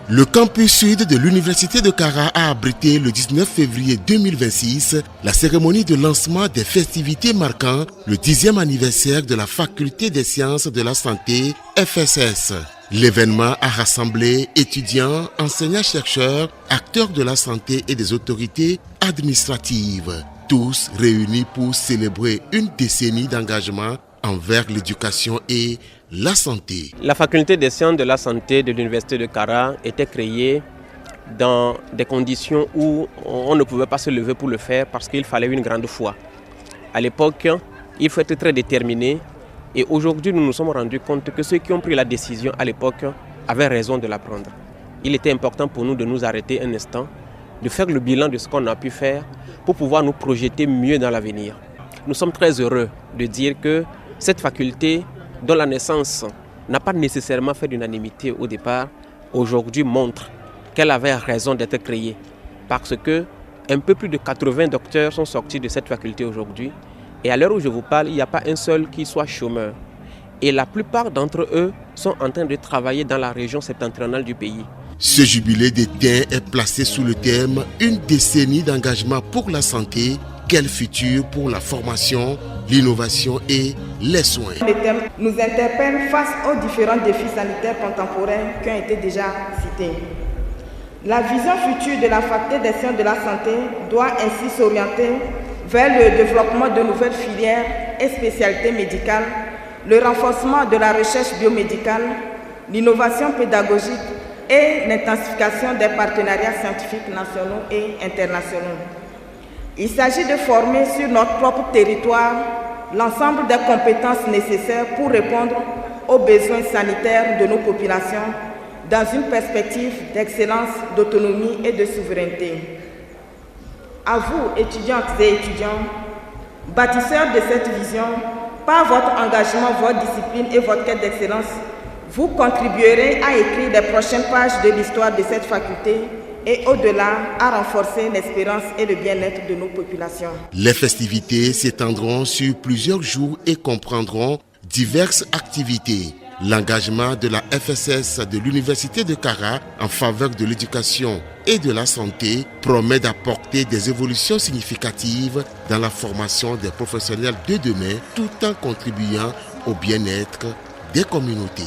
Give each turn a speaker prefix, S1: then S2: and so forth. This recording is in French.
S1: Le campus sud de l'Université de Kara a abrité le 19 février 2026 la cérémonie de lancement des festivités marquant le 10e anniversaire de la Faculté des sciences de la santé FSS. L'événement a rassemblé étudiants, enseignants-chercheurs, acteurs de la santé et des autorités administratives, tous réunis pour célébrer une décennie d'engagement envers l'éducation et la santé.
S2: La faculté des sciences de la santé de l'Université de Kara était créée dans des conditions où on ne pouvait pas se lever pour le faire parce qu'il fallait une grande foi. À l'époque, il faut être très déterminé et aujourd'hui nous nous sommes rendus compte que ceux qui ont pris la décision à l'époque avaient raison de la prendre. Il était important pour nous de nous arrêter un instant, de faire le bilan de ce qu'on a pu faire pour pouvoir nous projeter mieux dans l'avenir. Nous sommes très heureux de dire que cette faculté, dont la naissance n'a pas nécessairement fait d'unanimité au départ, aujourd'hui montre qu'elle avait raison d'être créée. Parce que un peu plus de 80 docteurs sont sortis de cette faculté aujourd'hui. Et à l'heure où je vous parle, il n'y a pas un seul qui soit chômeur. Et la plupart d'entre eux sont en train de travailler dans la région septentrionale du pays.
S1: Ce jubilé d'été est placé sous le thème « Une décennie d'engagement pour la santé ». Quel futur pour la formation, l'innovation et les soins?
S3: Le thème nous interpelle face aux différents défis sanitaires contemporains qui ont été déjà cités. La vision future de la faculté des sciences de la santé doit ainsi s'orienter vers le développement de nouvelles filières et spécialités médicales, le renforcement de la recherche biomédicale, l'innovation pédagogique et l'intensification des partenariats scientifiques nationaux et internationaux. Il s'agit de former sur notre propre territoire l'ensemble des compétences nécessaires pour répondre aux besoins sanitaires de nos populations dans une perspective d'excellence, d'autonomie et de souveraineté. À vous, étudiantes et étudiants, bâtisseurs de cette vision, par votre engagement, votre discipline et votre quête d'excellence, vous contribuerez à écrire les prochaines pages de l'histoire de cette faculté et au-delà à renforcer l'espérance et le bien-être de nos populations.
S1: Les festivités s'étendront sur plusieurs jours et comprendront diverses activités. L'engagement de la FSS de l'Université de Kara en faveur de l'éducation et de la santé promet d'apporter des évolutions significatives dans la formation des professionnels de demain tout en contribuant au bien-être des communautés.